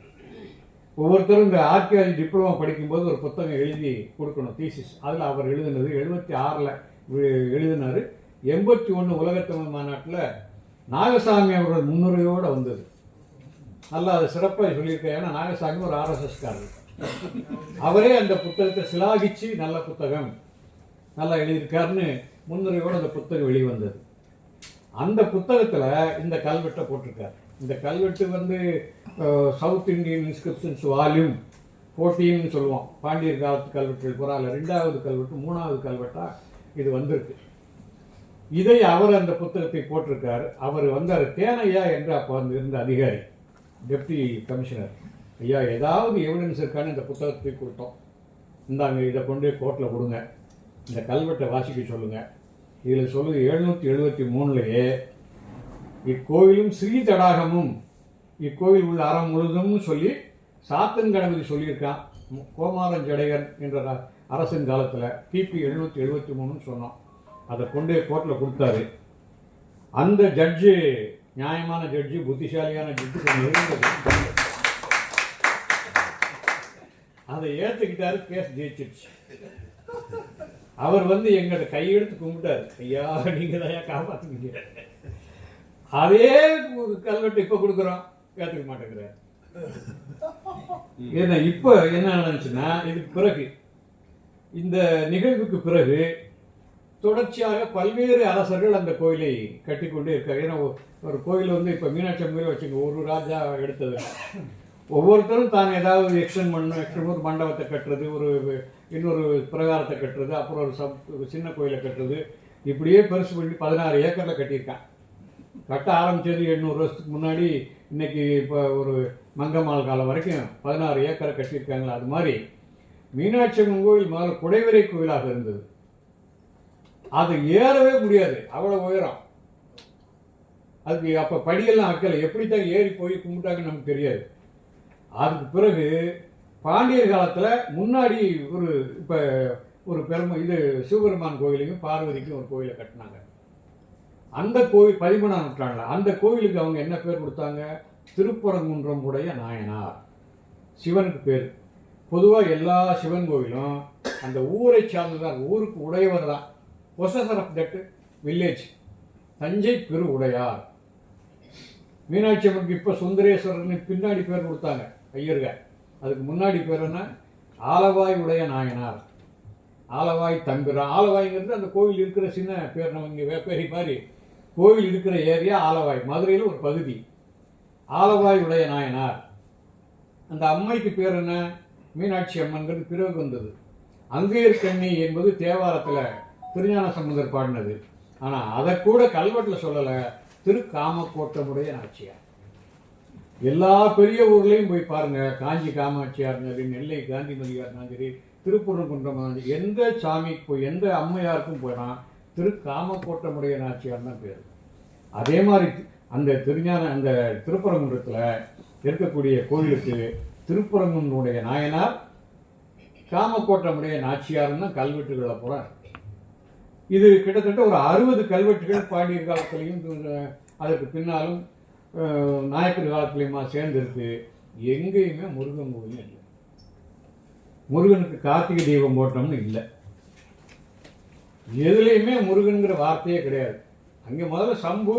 ஒவ்வொருத்தரும் இந்த ஆர்கியாலஜி டிப்ளமா படிக்கும்போது ஒரு புத்தகம் எழுதி கொடுக்கணும், தீசிஸ். அதில் அவர் எழுதினது 76 எழுதினார். 81 உலகத்தமிழ் மாநாட்டில் நாகசாமி அவர்கள் முன்னுரையோடு வந்தது. நல்லா அதை சிறப்பாக சொல்லியிருக்காரு. ஏன்னா நாகசாமி ஒரு ஆர்எஸ்எஸ்காரர். அவரே அந்த புத்தகத்தை சிலாகிச்சு நல்ல புத்தகம் நல்லா எழுதியிருக்காருன்னு முன்னுரையோடு அந்த புத்தகம் வெளிவந்தது. அந்த புத்தகத்தில் இந்த கல்வெட்டை போட்டிருக்காரு. இந்த கல்வெட்டு வந்து சவுத் இந்தியன் இன்ஸ்கிரிப்ஷன்ஸ் வால்யூம் 14 சொல்லுவோம். பாண்டியர் காலத்து கல்வெட்டுகள் புறால 2வது கல்வெட்டு 3வது கல்வெட்டா இது வந்திருக்கு. இதை அவர் அந்த புத்தகத்தை போட்டிருக்காரு. அவர் வந்தார் தேனையா என்று அப்போ வந்து இருந்த அதிகாரி, டெப்டி கமிஷனர். ஐயா, ஏதாவது எவிடன்ஸ் இருக்கான்னு இந்த புத்தகத்தை கொடுத்தோம், இந்தாங்க இதை கொண்டு கோர்ட்டில் கொடுங்க, இந்த கல்வெட்டை வாசிக்க சொல்லுங்கள். இதில் சொல்லுது 773 இக்கோயிலும் ஸ்ரீ தடாகமும் இக்கோயில் உள்ள அறம் முழுதும்னு சொல்லி சாத்தன் கணபதி சொல்லியிருக்கான். கோமாரன் ஜடையர் என்ற அரசன் காலத்தில் கிபி 773 சொன்னோம். அதை கொண்டு கோர்ட்டில் கொடுத்தாரு. அந்த ஜட்ஜு நியாயமான ஜட்ஜு, புத்திசாலியான ஜட்ஜு அதை ஏற்றுக்கிட்டாரு. கேஸ் ஜெயிச்சிருச்சு. அவர் வந்து எங்கிட்ட கையெடுத்து கும்பிட்டாரு. ஐயா, நீங்க தான் காப்பாற்றுவீங்க. அதே கல்வெட்டு இப்போ கொடுக்குறோம், ஏற்றுக்க மாட்டேங்கிறார். ஏன்னா இப்போ என்ன நடந்துச்சுன்னா, இதுக்கு பிறகு இந்த நிகழ்வுக்கு பிறகு தொடர்ச்சியாக பல்வேறு அரசர்கள் அந்த கோயிலை கட்டிக்கொண்டே இருக்காங்க. ஏன்னா ஒரு கோயில் வந்து இப்போ மீனாட்சி அம்மன் வச்சுங்க, ஒரு ராஜா எடுத்தது. ஒவ்வொருத்தரும் தான் ஏதாவது எக்ஸ்டெண்ட் பண்ணணும், ஒரு மண்டபத்தை கட்டுறது, ஒரு இன்னொரு பிரகாரத்தை கட்டுறது, அப்புறம் ஒரு சின்ன கோயிலை கட்டுறது, இப்படியே பெருசு பண்ணி 16 ஏக்கரில் கட்டியிருக்கான். கட்ட ஆரம்பித்தது 800 வருஷத்துக்கு முன்னாடி. இன்னைக்கு இப்போ ஒரு மங்கம்மாள் காலம் வரைக்கும் 16 ஏக்கரை கட்டியிருக்காங்களா. அது மாதிரி மீனாட்சி அம்மன் கோயில் முதல்ல குடைவரை கோயிலாக இருந்தது. அது ஏறவே முடியாது, அவ்வளோ உயரம். அதுக்கு அப்போ படியெல்லாம் வைக்கல, எப்படித்தான் ஏறி போய் கும்பிட்டாங்கன்னு நமக்கு தெரியாது. அதுக்கு பிறகு பாண்டியர் காலத்தில் முன்னாடி இப்போ ஒரு பெருமை இது சிவபெருமான் கோயிலையும் பார்வதிக்கும் ஒரு கோயிலை கட்டினாங்க. அந்த கோயில் 13ஆம் நூற்றாண்டில் அந்த கோயிலுக்கு அவங்க என்ன பேர் கொடுத்தாங்க? திருப்பரங்குன்றம் உடைய நாயனார். சிவனுக்கு பேர். பொதுவாக எல்லா சிவன் கோயிலும் அந்த ஊரை சார்ந்துதான், ஊருக்கு உடையவர் தான், possessor of that village. Thanjai Peru Udaiyar. Meenakshi அம்மனுக்கு இப்போ சுந்தரேஸ்வரர்னு பின்னாடி பேர் கொடுத்தாங்க ஐயருங்க. அதுக்கு முன்னாடி பேர் என்ன? ஆலவாய் உடைய நாயனார், ஆலவாய் தம்பிரான். ஆலவாய்ங்கிறது அந்த கோவில் இருக்கிற சின்ன பேர். நம்ம இங்கே வேப்பேரி மாதிரி கோவில் இருக்கிற ஏரியா ஆலவாய், மதுரையில் ஒரு பகுதி. ஆலவாய் உடைய நாயனார். அந்த அம்மைக்கு பேர் என்ன? மீனாட்சி அம்மன்கிறது பிறகு வந்தது. அங்கேயர் கண்ணி என்பது தேவாரத்தில் திருஞான சம்பந்தர் பாடினது. ஆனால் அதை கூட கல்வெட்டில் சொல்லலை. திருக்காமக்கோட்டமுடைய நாச்சியார். எல்லா பெரிய ஊர்லேயும் போய் பாருங்க, காஞ்சி காமாட்சியார் இருந்தாலும், நெல்லை காந்திமதியார் இருந்தாலும் சரி, திருப்பரங்குன்றம் இருந்தாலும், எந்த சாமிக்கு போய் எந்த அம்மையாருக்கும் போயிடான் திருக்காமக்கோட்டமுடைய நாச்சியார் தான் பேர். அதே மாதிரி அந்த அந்த திருப்பரங்குன்றத்தில் இருக்கக்கூடிய கோயிலுக்கு திருப்பரங்குன்றுடைய நாயனார், காமக்கோட்டமுடைய நாச்சியார்னு கல்வெட்டுகளை போற. இது கிட்டத்தட்ட ஒரு 60 கல்வெட்டுகள் பாண்டியர் காலத்திலையும் அதற்கு பின்னாலும் நாயக்கர் காலத்திலையுமா சேர்ந்திருக்கு. எங்கேயுமே முருகன் கோயில் இல்லை. முருகனுக்கு கார்த்திகை தீபம் போட்டோம்னு இல்லை. எதுலேயுமே முருகனுங்கிற வார்த்தையே கிடையாது. அங்கே முதல்ல சம்பு,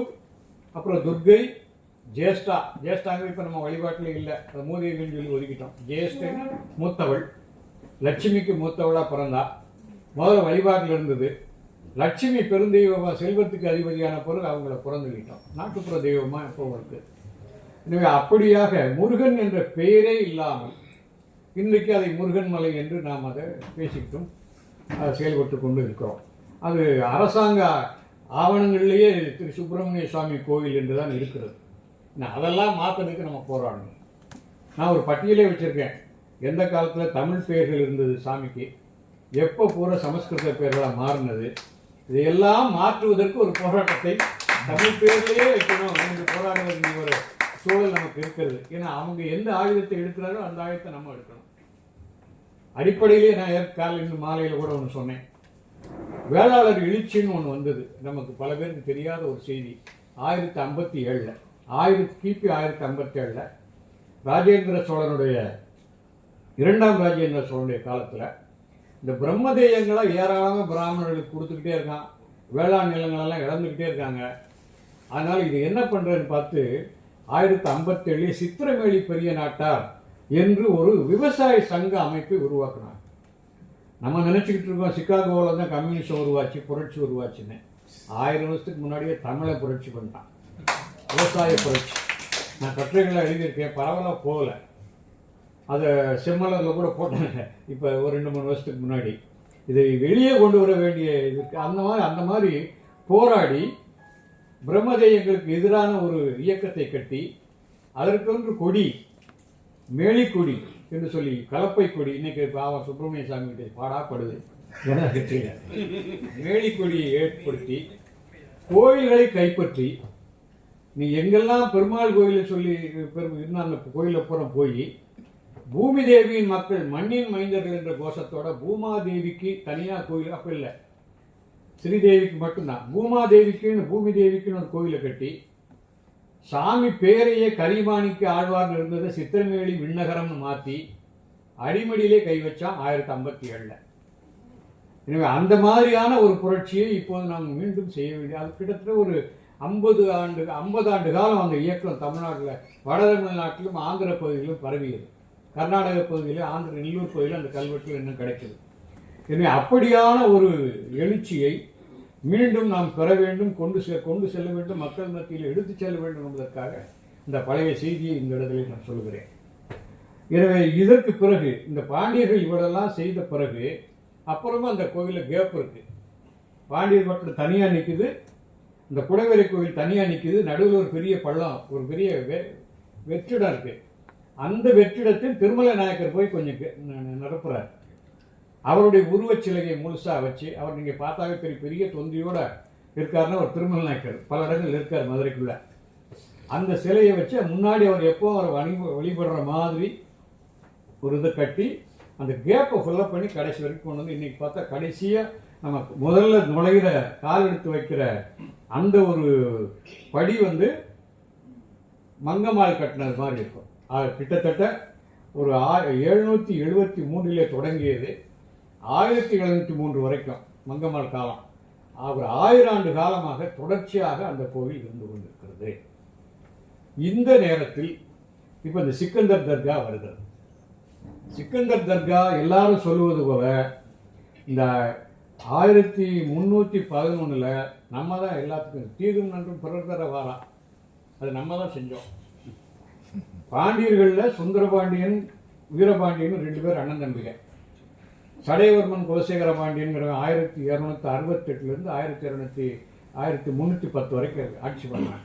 அப்புறம் துர்கை, ஜேஷ்டா. ஜேஷ்டாங்க இப்போ நம்ம வழிபாட்டில் இல்லை, அதை மூதேவின்னு சொல்லி ஒதுக்கிட்டோம். ஜேஷ்டை மூத்தவள், லட்சுமிக்கு மூத்தவளாக பிறந்தா. முதல்ல வழிபாட்டில் இருந்தது. லட்சுமி பெருந்தெய்வமாக செல்வத்துக்கு அதிபதியான பிறகு அவங்கள பிறந்துக்கிட்டோம். நாட்டுப்புற தெய்வமாக இப்போ இருக்கு. எனவே அப்படியாக முருகன் என்ற பெயரே இல்லாமல் இன்றைக்கு அதை முருகன் மலை என்று நாம் அதை பேசிக்கிட்டும் அதை செயல்பட்டு கொண்டு இருக்கிறோம். அது அரசாங்க ஆவணங்கள்லேயே திரு சுப்பிரமணிய சுவாமி கோவில் என்று தான் இருக்கிறது. அதெல்லாம் மாற்றுறதுக்கு நம்ம போராடணும். நான் ஒரு பட்டியலே வச்சுருக்கேன். எந்த காலத்தில் தமிழ் பெயர்கள் இருந்தது சாமிக்கு, எப்போ பூரா சமஸ்கிருத பெயர்களாக மாறினது, இதையெல்லாம் மாற்றுவதற்கு ஒரு போராட்டத்தை தமிழ் பேர்லேயே வைக்கணும் என்று போராட வேண்டிய ஒரு சூழல் நமக்கு இருக்கிறது. ஏன்னா அவங்க எந்த ஆயுதத்தை எடுக்கிறாரோ அந்த ஆயுதத்தை நம்ம எடுக்கணும். அடிப்படையிலே நான் காலையில் மாலையில் கூட ஒன்று சொன்னேன். வேளாளர் எழுச்சின்னு ஒன்று வந்தது. நமக்கு பல பேருக்கு தெரியாத ஒரு செய்தி. 1057 கிபி 1057 ராஜேந்திர சோழனுடைய 2ஆம் ராஜேந்திர சோழனுடைய காலத்தில் இந்த பிரம்மதேயங்களை ஏராளமாக பிராமணர்களுக்கு கொடுத்துக்கிட்டே இருக்கான். வேளாண் நிலங்களெல்லாம் இழந்துக்கிட்டே இருக்காங்க. அதனால் இது என்ன பண்ணுறதுன்னு பார்த்து 1057 சித்திரமேலி பெரிய நாட்டார் என்று ஒரு விவசாய சங்க அமைப்பை உருவாக்கினார். நம்ம நினச்சிக்கிட்டு இருக்கோம் சிக்காகோவில் தான் கம்யூனிஸ்ட் உருவாச்சு, புரட்சி உருவாச்சுன்னு. 1000 வருஷத்துக்கு முன்னாடியே தமிழை புரட்சி பண்ணிட்டான், விவசாய புரட்சி. நான் கட்டுரைகளை எழுதியிருக்கேன், பரவலாக போகல, அதை செம்மலரில் கூட போட்டாங்க இப்போ ஒரு 2-3 வருஷத்துக்கு முன்னாடி. இதை வெளியே கொண்டு வர வேண்டிய இதுக்கு அந்த மாதிரி போராடி பிரம்மதேயங்களுக்கு எதிரான ஒரு இயக்கத்தை கட்டி அதற்கொன்று கொடி, மேலிக்கொடி என்று சொல்லி கலப்பை கொடி, இன்னைக்கு பாவம் சுப்பிரமணிய சாமி கிட்ட பாடாப்படுது கட்சியில், மேலிக்கொடியை ஏற்படுத்தி கோயில்களை கைப்பற்றி நீ எங்கெல்லாம் பெருமாள் கோயிலை சொல்லி இருந்தால் அந்த கோயிலை புறம் போய் பூமி தேவியின் மக்கள் மண்ணின் மைந்தர்கள் என்ற கோஷத்தோட பூமாதேவிக்கு தனியாக கோயில் அப்போ இல்லை, ஸ்ரீதேவிக்கு மட்டும்தான், பூமாதேவிக்குன்னு பூமி தேவிக்குன்னு ஒரு கோயிலை கட்டி சாமி பேரையே கரிமாணிக்கு ஆழ்வார்னு இருந்ததை சித்திரமேலி விண்ணகரம்னு மாற்றி அடிமடியிலே கை வச்சான் 1057. எனவே அந்த மாதிரியான ஒரு புரட்சியை இப்போது நாம் மீண்டும் செய்ய வேண்டிய, அது கிட்டத்தட்ட ஒரு 50 ஆண்டு காலம் அந்த இயக்கம் தமிழ்நாட்டில் வட தமிழ்நாட்டிலும் ஆந்திர பகுதியிலும் பரவியது. கர்நாடக பகுதியில் ஆந்திர நெல்லூர் பகுதியில் அந்த கல்வெட்டில் இன்னும் கிடைக்குது. எனவே அப்படியான ஒரு எழுச்சியை மீண்டும் நாம் பெற வேண்டும், கொண்டு செல்ல வேண்டும், மக்கள் மத்தியில் எடுத்து செல்ல வேண்டும் என்பதற்காக இந்த பழைய செய்தியை இந்த இடத்துல நான் சொல்கிறேன். எனவே இதற்கு பிறகு இந்த பாண்டியர்கள் இவரெல்லாம் செய்த பிறகு அப்புறமா அந்த கோவிலில் கேப் இருக்கு. பாண்டியர் மட்டும் தனியாக நிற்குது, இந்த குடைவரை கோவில் தனியாக நிற்குது, நடுவில் ஒரு பெரிய பள்ளம், ஒரு பெரிய வெற்றிடம் இருக்கு. அந்த வெற்றிடத்தில் திருமலை நாயக்கர் போய் கொஞ்சம் நிரப்புறார். அவருடைய உருவச்சிலையை முழுசாக வச்சு, அவர் நீங்கள் பார்த்தாவே பெரிய தொந்தியோட இருக்காருன்னா ஒரு திருமலை நாயக்கர் பல இடங்கள் இருக்கார் மதுரைக்குள்ள. அந்த சிலையை வச்சு முன்னாடி அவர் எப்போ அவர் வழிபடுற மாதிரி ஒரு இதை கட்டி அந்த கேப்பை ஃபுல்லப் பண்ணி கடைசி வரைக்கும் கொண்டு வந்து இன்னைக்கு பார்த்தா கடைசியாக நம்ம முதல்ல நுழைகிற கால் எடுத்து வைக்கிற அந்த ஒரு படி வந்து மங்கம்மாள் கட்டினது மாதிரி இருக்கும். கிட்டத்தட்ட ஒரு 773 தொடங்கியது 1703 வரைக்கும் மங்கம்மாள் காலம். அவர் 1000 ஆண்டு காலமாக தொடர்ச்சியாக அந்த கோவில் இருந்து கொண்டிருக்கிறது. இந்த நேரத்தில் இப்போ இந்த சிக்கந்தர் தர்கா வருகிறது. சிக்கந்தர் தர்கா எல்லாரும் சொல்லுவது போல இந்த 1311 நம்ம தான் எல்லாத்துக்கும் தீதும் நன்றும் பிறர் தர வாரா, அது நம்ம தான் செஞ்சோம். பாண்டியர்களில் சுந்தரபாண்டியன் வீரபாண்டியன் 2 பேர் அண்ணன் தம்பிக. சடையவர்மன் குலசேகர பாண்டியன்கிற 1268 1310 வரைக்கும் ஆட்சி பண்ணான்.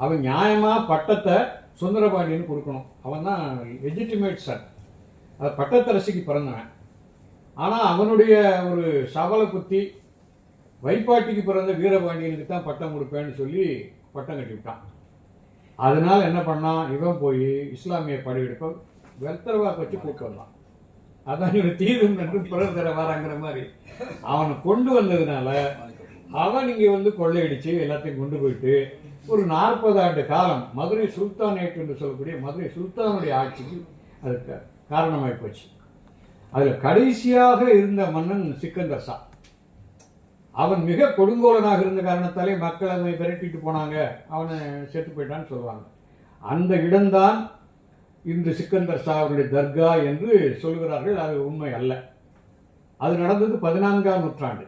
அவன் நியாயமாக பட்டத்தை சுந்தரபாண்டியன் கொடுக்கணும், அவன் தான் லெஜிட்டிமேட் சன், அது பட்டத்தரசிக்கு பிறந்தவன். ஆனால் அவனுடைய ஒரு சபல புத்தி வைப்பாட்டிக்கு பிறந்த வீரபாண்டியனுக்கு தான் பட்டம் கொடுப்பேன்னு சொல்லி பட்டம் கட்டிவிட்டான். அதனால் என்ன பண்ணான், இவன் போய் இஸ்லாமிய படையெடுப்ப வெல்தரவாக்கு வச்சு கூட்டு வந்தான். அதான் இவன் தீதும் என்று பிறர் தர வராங்கிற மாதிரி அவனை கொண்டு வந்ததுனால அவன் இங்கே வந்து கொள்ளையடிச்சு எல்லாத்தையும் கொண்டு போயிட்டு ஒரு 40 ஆண்டு காலம் மதுரை சுல்தானேட் என்று சொல்லக்கூடிய மதுரை சுல்தானுடைய ஆட்சிக்கு அதுக்கு காரணமாகி போச்சு. அதில் கடைசியாக இருந்த மன்னன் சிக்கந்தர் ஷா. அவன் மிக கொடுங்கோலனாக இருந்த காரணத்தாலே மக்கள் அதை விரட்டிட்டு போனாங்க, அவனை செத்து போயிட்டான்னு சொல்லுவாங்க. அந்த இடம்தான் இந்த சிக்கந்தர் ஷா அவருடைய தர்கா என்று சொல்கிறார்கள். அது உண்மை அல்ல. அது நடந்தது 14ஆம் நூற்றாண்டு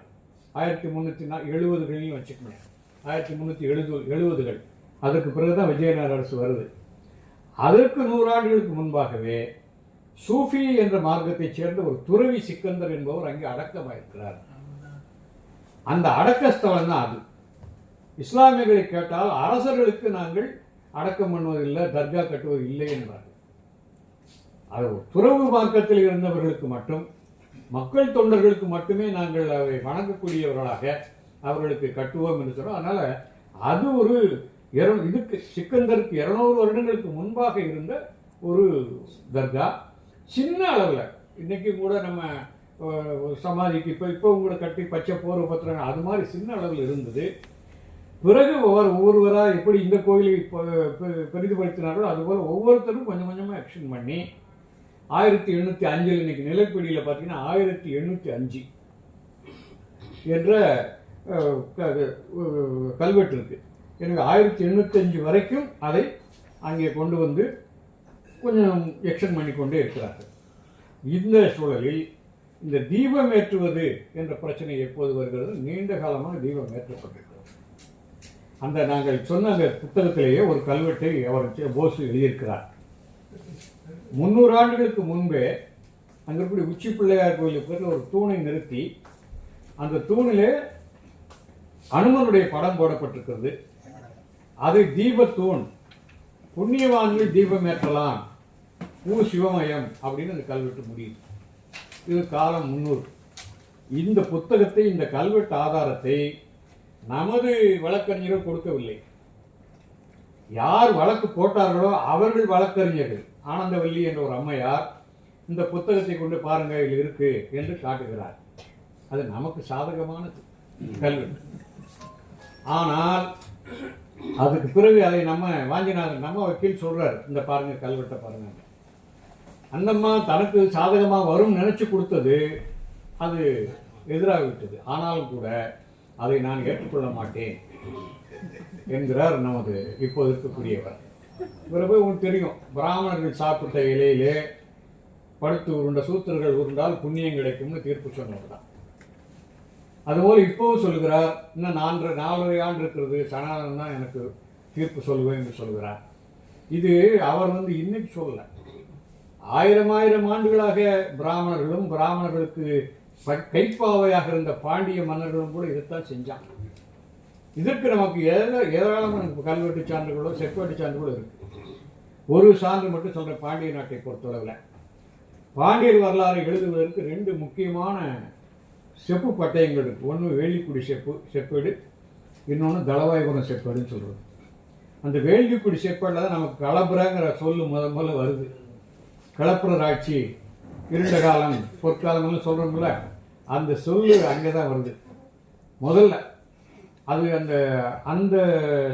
1370களில் வச்சுக்கணும், 1370கள். அதற்கு பிறகுதான் விஜயநகர அரசு வருது. அதற்கு 100 ஆண்டுகளுக்கு முன்பாகவே சூஃபி என்ற மார்க்கத்தைச் சேர்ந்த ஒரு துறவி சிக்கந்தர் என்பவர் அங்கே அடக்கமாயிருக்கிறார். அந்த அடக்கஸ்தலம் தான் அது. இஸ்லாமியர்களை கேட்டால் அரசர்களுக்கு நாங்கள் அடக்கம் பண்ணுவதில்லை, தர்கா கட்டுவது இல்லை என்பார்கள். அது துறவு மார்க்கத்தில் இருந்தவர்களுக்கு மட்டும், மக்கள் தொண்டர்களுக்கு மட்டுமே நாங்கள் அதை வணங்கக்கூடியவர்களாக அவர்களுக்கு கட்டுவோம் என்று சொல்றோம். அதனால அது ஒரு இதுக்கு சிக்கந்தருக்கு 200 வருடங்களுக்கு முன்பாக இருந்த ஒரு தர்கா. சின்ன அளவில் இன்னைக்கு கூட நம்ம சமாதிக்கு இப்போ கூட கட்டி பச்சை போர் பத்திரம் அது மாதிரி சின்ன அளவில் இருந்தது. பிறகு ஒவ்வொருவராக எப்படி இந்த கோயிலை பெரிதுபடுத்தினார்களோ அதுபோல் ஒவ்வொருத்தரும் கொஞ்சம் கொஞ்சமாக ஆக்ஷன் பண்ணி 1805 இன்னைக்கு நிலப்பீடியில் பார்த்தீங்கன்னா 1805 என்ற கல்வெட்டு இருக்கு. எனக்கு 1885 வரைக்கும் அதை அங்கே கொண்டு வந்து கொஞ்சம் எக்ஸ்டெண்ட் பண்ணி கொண்டே இருக்கிறார்கள். இந்த சூழலில் இந்த தீபம் ஏற்றுவது என்ற பிரச்சனை எப்போது வருகிறது? நீண்ட காலமாக தீபம் ஏற்றப்பட்டிருக்கிறது. அந்த நாங்கள் சொன்ன அந்த புத்தகத்திலேயே ஒரு கல்வெட்டை அவர் போஸ் எழுதியிருக்கிறார். 300 ஆண்டுகளுக்கு முன்பே அங்கே இருக்கக்கூடிய உச்சி பிள்ளையார் கோயிலுக்கு ஒரு தூணை நிறுத்தி அந்த தூணிலே அனுமனுடைய படம் போடப்பட்டிருக்கிறது. அது தீபத்தூண், புண்ணியவான்கள் தீபம் ஏற்றலாம், பூ சிவமயம் அப்படின்னு அந்த கல்வெட்டு முடியுது. இது காலம் 300. இந்த புத்தகத்தை, இந்த கல்வெட்டு ஆதாரத்தை நமது வழக்கறிஞர்கள் கொடுக்கவில்லை. யார் வழக்கு போட்டார்களோ அவர்கள் வழக்கறிஞர்கள். ஆனந்தவல்லி என்ற ஒரு அம்மையார் இந்த புத்தகத்தை கொண்டு பாருங்க இதில் இருக்கு என்று காட்டுகிறார். அது நமக்கு சாதகமான கல்வெட்டு. ஆனால் அதுக்கு பிறகு அதை நம்ம வாங்கினார், நம்ம வக்கீல் சொல்றாரு, இந்த பாருங்க கல்வெட்டை பாருங்க. அந்தம்மா தனக்கு சாதகமாக வரும் நினைச்சு கொடுத்தது அது எதிராகிவிட்டது. ஆனாலும் கூட அதை நான் ஏற்றுக்கொள்ள மாட்டேன் என்கிறார் நமது இப்போது இருக்கக்கூடியவர். பிறகு உங்களுக்கு தெரியும், பிராமணர்கள் சாப்பிட்ட இலையிலே படுத்து உருண்ட சூத்திரர்கள் உருண்டால் புண்ணியம் கிடைக்கும்னு தீர்ப்பு சொன்னவர் தான். அதுபோல் இப்போவும் சொல்லுகிறார், இன்னும் 4.5 ஆண்டு இருக்கிறது, சனாதனம் தான் எனக்கு தீர்ப்பு சொல்லுவேன் என்று சொல்கிறார். இது அவர் இன்னைக்கு சொல்லல, 1000 ஆண்டுகளாக பிராமணர்களும் பிராமணர்களுக்கு கைப்பாவையாக இருந்த பாண்டிய மன்னர்களும் கூட இதைத்தான் செஞ்சாங்க. இதற்கு நமக்கு ஏராளமான கல்வெட்டு சான்றுகளோ செப்பேட்டு சான்றுகளோ இருக்கு. ஒரு சான்று மட்டும் சொல்ற, பாண்டிய நாட்டை பொறுத்தளவில் பாண்டியர் வரலாறு எழுதுவதற்கு 2 முக்கியமான செப்பு பட்டயங்கள் இருக்கு. ஒன்று வேள்விக்குடி செப்பேடு, இன்னொன்று தளவாய்புரம் செப்பேடுன்னு சொல்றது. அந்த வேள்விக்குடி செப்பேடில் தான் நமக்கு களப்புறங்கிற சொல்லு முதல்ல வருது. களப்புறர் ஆட்சி, இருண்ட காலம், பொற்காலம்னு சொல்றோம்ல, அந்த சொல்லு அங்கே தான் வருது முதல்ல. அது அந்த அந்த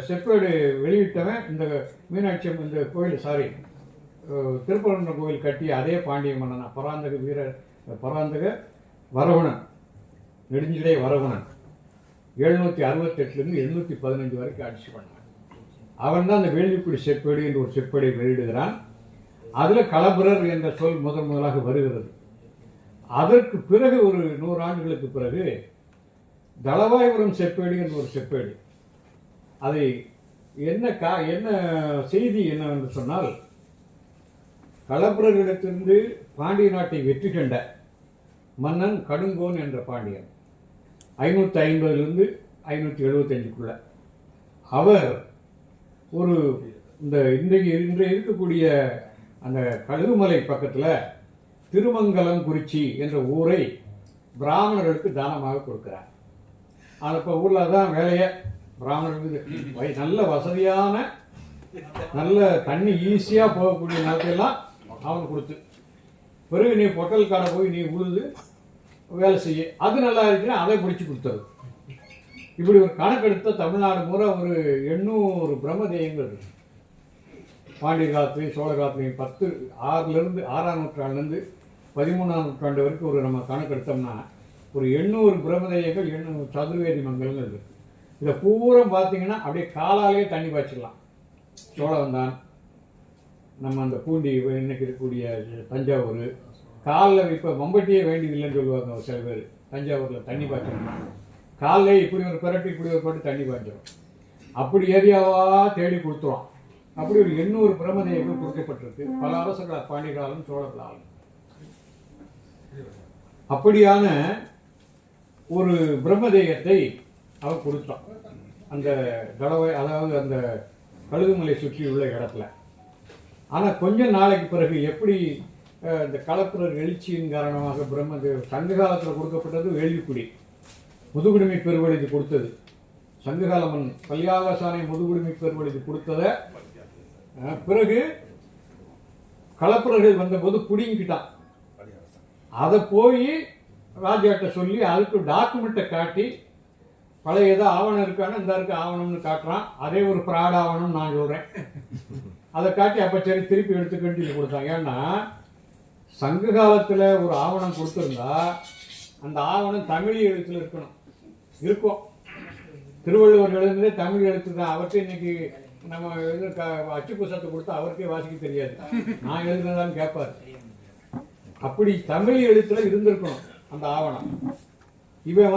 செப்பேடு வெளியிட்டவன் இந்த மீனாட்சி இந்த கோயில் திருப்பரங்குன்ற கோயில் கட்டிய அதே பாண்டிய மன்னன் பராந்தக வரகுணன், நெடுஞ்சிடை வரகுணன் 768 715 வரைக்கும் ஆட்சி பண்ணான். அவன் தான் அந்த வேள்விக்குடி செப்பேடு என்று ஒரு செப்பேடை வெளியிடுகிறான். அதில் களபிரர் என்ற சொல் முதலாக வருகிறது. அதற்கு பிறகு ஒரு 100 ஆண்டுகளுக்கு பிறகு தளவாய்புரம் செப்பேடு என்ற ஒரு செப்பேடு. அதை என்ன செய்தி என்னவென்று சொன்னால், களப்பிரரிடத்திலிருந்து பாண்டிய நாட்டை வெற்றி கண்ட மன்னன் கடுங்கோன் என்ற பாண்டியன் 550 575 அவர் ஒரு இன்றைய இருக்கக்கூடிய அந்த கழுகுமலை பக்கத்தில் திருமங்கலம் குறிச்சி என்ற ஊரை பிராமணர்களுக்கு தானமாக கொடுக்கிறார். ஆனால் இப்போ ஊரில் தான் வேலையை பிராமணர்களுக்கு நல்ல வசதியான நல்ல தண்ணி ஈஸியாக போகக்கூடிய நிலத்தையெல்லாம் அவனுக்கு கொடுத்து, பிறகு நீ பொட்டல் கடை போய் நீ உழுது வேலை செய்ய, அது நல்லா இருக்குன்னா அதை பிடிச்சி கொடுத்தது. இப்படி ஒரு கணக்கெடுத்த தமிழ்நாடு பூரா ஒரு 800 பிரம்மதேயங்கள் இருக்கு. பாண்டிய காலத்துலையும் சோழ காலத்துலையும் 6ஆம் நூற்றாண்டுலேருந்து 13ஆம் நூற்றாண்டு வரைக்கும் ஒரு நம்ம கணக்கெடுத்தோம்னா ஒரு 800 பிரம்மதேயங்கள் 800 சதுர்வேதி மங்கலங்கள் இருக்கு. இதை பூரா பார்த்தீங்கன்னா அப்படியே காலாலேயே தண்ணி பாய்ச்சிடலாம். சோழவந்தான், நம்ம அந்த பூண்டி இன்னைக்கு இருக்கக்கூடிய தஞ்சாவூர், காலில் இப்போ மம்பட்டியே வேண்டியதில்லைன்னு சொல்லுவாங்க சில பேர். தஞ்சாவூரில் தண்ணி பாய்ச்சணும், காலில் இப்படி ஒரு பரட்டு இப்படி ஒரு பரட்டு தண்ணி பாய்ச்சிடும். அப்படி ஏரியாவாக தேடி கொடுத்துரும். அப்படி ஒரு 800 பிரம்மதேயங்கள் கொடுக்கப்பட்டிருக்கு. பல அரசர்கள், பாண்டிய காலம், சோழ காலம். அப்படியான ஒரு பிரம்மதேயத்தை அவர் கொடுத்தான் அந்த கடவை, அதாவது அந்த கழுகுமலை சுற்றியுள்ள இடத்துல. ஆனால் கொஞ்ச நாளைக்கு பிறகு எப்படி இந்த களப்பிரர் எழுச்சியின் காரணமாக பிரம்மதேவ சங்க காலத்தில் கொடுக்கப்பட்டது வேள்விக்குடி, முதுகுடுமை பெருவெழுதி கொடுத்தது. சங்ககால மண் கல்யாகாசானை முதுகுடுமை பெருவெழுதி கொடுத்ததை பிறகு களப்பிரர்கள் வந்தபோது புடிங்கிட்டான். அதை போய் ராஜாட்ட சொல்லி அதுக்கு டாக்குமெண்ட்டை காட்டி, பழைய ஏதோ ஆவணம் இருக்கான்னு இந்த இருக்க ஆவணம்னு காட்டுறான். அதே ஒரு ஃப்ராட் ஆவணம் நான் சொல்கிறேன். அதை காட்டி அப்போ சரி திருப்பி எடுத்துக்கிட்டு கொடுத்தாங்க. ஏன்னா சங்க காலத்தில் ஒரு ஆவணம் கொடுத்துருந்தா அந்த ஆவணம் தமிழ் எழுத்தில் இருக்கும். திருவள்ளுவர் எழுதுனதே தமிழ் எழுத்து தான். அவர்கிட்ட இன்னைக்கு நம்ம அச்சு புத்தகத்தை கொடுத்தா அவருக்கே வாசிக்க தெரியாது, நான் எழுதுனதான்னு கேட்பார். அப்படி தமிழ் எழுத்துல இருந்திருக்கணும் அந்த ஆவணம். இவன்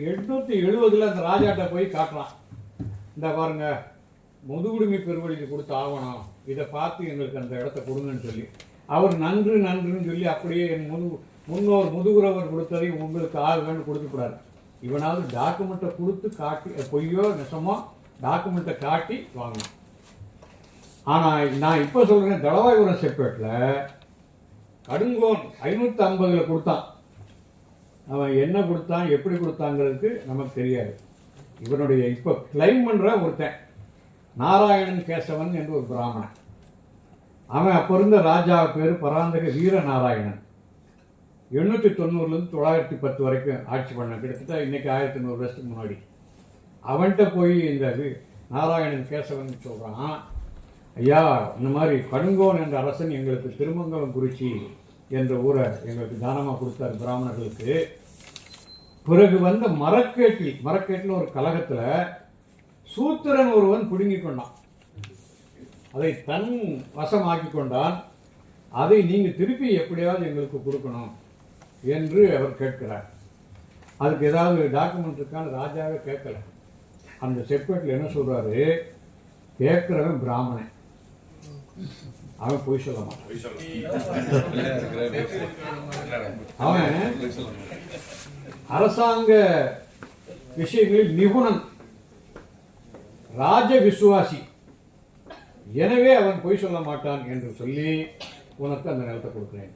870 அந்த ராஜாட்ட போய் காட்டுறான், இந்த பாருங்க முதுகுடுமி பெருவழிக்கு கொடுத்த ஆவணம், இதை பார்த்து எங்களுக்கு அந்த இடத்த கொடுங்கன்னு சொல்லி அவர் நன்றுன்னு சொல்லி அப்படியே என் முன்னோர் முதுகுறவர் கொடுத்ததை உங்களுக்கு ஆகுன்னு கொடுத்துக்கூடாது. இவனாவது டாக்குமெண்ட்டை கொடுத்து காட்டி, பொய்யோ நெசமோ டாக்குமெண்ட்டை காட்டி வாங்கணும். ஆனால் நான் இப்போ சொல்கிறேன், தளவாய்புரம் செப்பேட்டில் கடுங்கோன் 550 கொடுத்தான். அவன் என்ன கொடுத்தான், எப்படி கொடுத்தாங்கிறதுக்கு நமக்கு தெரியாது. இவனுடைய இப்போ கிளைம் பண்ணுற ஒருத்தன் நாராயணன் கேசவன் என்று ஒரு பிராமணன். அவன் அப்போ இருந்த ராஜா பேர் பராந்தக வீர நாராயணன். 890 910 வரைக்கும் ஆட்சி பண்ண, கிட்டத்தட்ட இன்னைக்கு 1100 வருஷத்துக்கு முன்னாடி. அவன்கிட்ட போய் இந்த நாராயணன் கேசவன் சொல்கிறான், ஐயா இந்த மாதிரி கடுங்கோன் என்ற அரசன் எங்களுக்கு திருமங்கலம் குறிச்சி என்ற ஊரை எங்களுக்கு தானமாக கொடுத்தார் பிராமணர்களுக்கு. பிறகு வந்த மரக்கேட்டில் ஒரு கலகத்தில் சூத்திரன் ஒருவன் பிடுங்கி கொண்டான், அதை தன் வசமாக்கி கொண்டான். அதை நீங்கள் திருப்பி எப்படியாவது எங்களுக்கு கொடுக்கணும் என்று அவர் கேட்கிறார். அதுக்கு ஏதாவது டாக்குமெண்ட் இருக்கான்னு ராஜாவே கேட்கல. அந்த செப்பேட்டில் என்ன சொல்றாரு, கேட்கிறவன் பிராமணன், அவன் பொய் சொல்ல மாட்டான். அவன் அரசாங்க விஷயங்களில் நிபுணன், ராஜ விசுவாசி, எனவே அவன் பொய் சொல்ல மாட்டான் என்று சொல்லி உனக்கு அந்த நிலத்தை கொடுக்கிறேன்.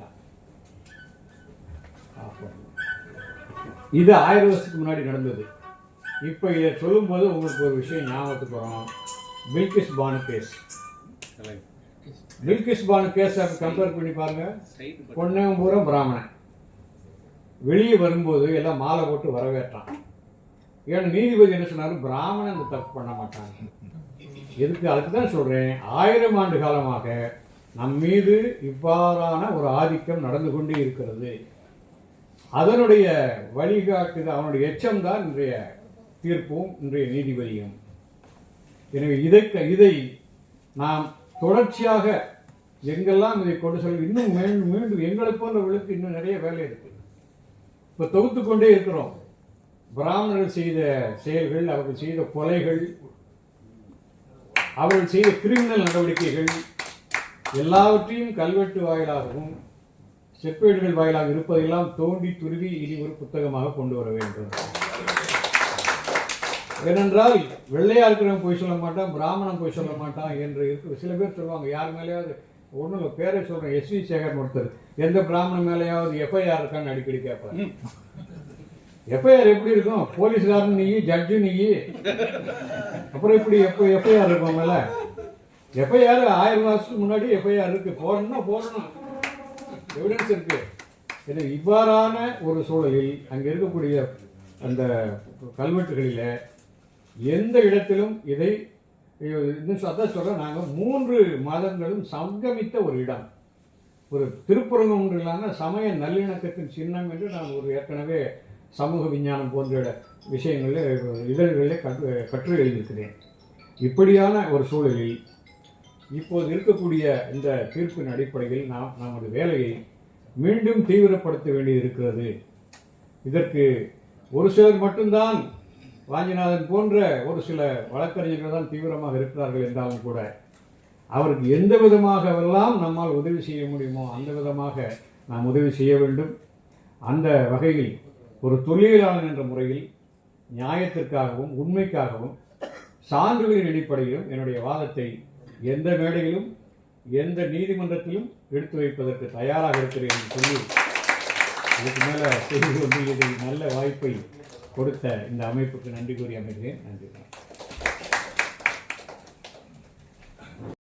இது 1000 வருஷத்துக்கு முன்னாடி நடந்தது. இப்போ இதை சொல்லும்போது உங்களுக்கு ஒரு விஷயம் ஞாபகத்துக்கு வரும். Bilkis Bano case. Bilkis Bano case compare பண்ணி பாருங்க. பொண்ணவன் பூரா பிராமணன், வெளியே வரும்போது எல்லாம் மாலை போட்டு வரவேற்றான். ஏன்னா நீதிபதி என்ன சொன்னாரு, பிராமணன் இந்த தப்பு பண்ண மாட்டாங்க. எதுக்கு, அதுக்கு தான் சொல்றேன், 1000 ஆண்டு காலமாக நம் மீது இவ்வாறான ஒரு ஆதிக்கம் நடந்து கொண்டே இருக்கிறது. அதனுடைய வழிகாட்டுது, அவனுடைய எச்சம் தான் இன்றைய தீர்ப்பும் இன்றைய நீதிபதியும். எனவே இதை நாம் தொடர்ச்சியாக எங்கெல்லாம் இதை கொண்டு செல்ல, இன்னும் மீண்டும் எங்களை போன்றவர்களுக்கு இன்னும் நிறைய வேலை இருக்கு. இப்போ தொகுத்து கொண்டே இருக்கிறோம். பிராமணர்கள் செய்த செயல்கள், அவர்கள் செய்த கொலைகள், அவர்கள் செய்த கிரிமினல் நடவடிக்கைகள் எல்லாவற்றையும் கல்வெட்டு வாயிலாகவும் செப்பேடுகள் வாயிலாக இருப்பதெல்லாம் தோண்டி துருவி இனி ஒரு புத்தகமாக கொண்டு வர வேண்டும். ஏனென்றால் வெள்ளையா இருக்கிறவன் போய் சொல்ல மாட்டான், பிராமணன் போய் சொல்ல மாட்டான் என்று இருக்கு. சில பேர் சொல்லுவாங்க, யார் மேலேயாவது ஒன்றும் பேரை சொல்றேன், SV சேகர் ஒருத்தர், எந்த பிராமணன் மேலேயாவது FIR இருக்கான்னு அடிக்கடி கேட்பாங்க. FIR எப்படி இருக்கும், போலீஸ்காரன் நீ, ஜட்ஜு நீ, அப்புறம் இப்படி FIR இருக்கும் மேல. FIR 1000 வருஷத்துக்கு முன்னாடி FIR இருக்கு, போடணும், எவிடன்ஸ் இருக்கு. எனவே இவ்வாறான ஒரு சூழலில் அங்கே இருக்கக்கூடிய அந்த கல்வெட்டுகளில் எந்த இடத்திலும் இதை அதான் சொல்ல, நாங்கள் 3 மதங்களும் சங்கமித்த ஒரு இடம், ஒரு திருப்புறங்கம் ஒன்றிலான சமய நல்லிணக்கத்தின் சின்னம் என்று நான் ஒரு ஏற்கனவே சமூக விஞ்ஞானம் போன்ற விஷயங்களில் இதழ்களில் கற்று எழுதியிருக்கிறேன். இப்படியான ஒரு சூழலில் இப்போது இருக்கக்கூடிய இந்த தீர்ப்பின் அடிப்படையில் நாம் நமது வேலையை மீண்டும் தீவிரப்படுத்த வேண்டி இருக்கிறது. இதற்கு ஒரு சிலர் மட்டும்தான், வாஞ்சிநாதன் போன்ற ஒரு சில வழக்கறிஞர்கள் தான் தீவிரமாக இருக்கிறார்கள் என்றாலும் கூட, அவருக்கு எந்த விதமாகவெல்லாம் நம்மால் உதவி செய்ய முடியுமோ அந்த விதமாக நாம் உதவி செய்ய வேண்டும். அந்த வகையில் ஒரு தொழிலாளன் என்ற முறையில் நியாயத்திற்காகவும் உண்மைக்காகவும் சான்றுகளின் அடிப்படையிலும் என்னுடைய வாதத்தை எந்த மேடையிலும் எந்த நீதிமன்றத்திலும் எடுத்து வைப்பதற்கு தயாராக இருக்கிறேன் என்று சொல்லி, இதுக்கு மேலே செய்து கொண்டு இதை நல்ல வாய்ப்பை கொடுத்த இந்த அமைப்புக்கு நன்றி கூறி அமைகிறேன். நன்றி.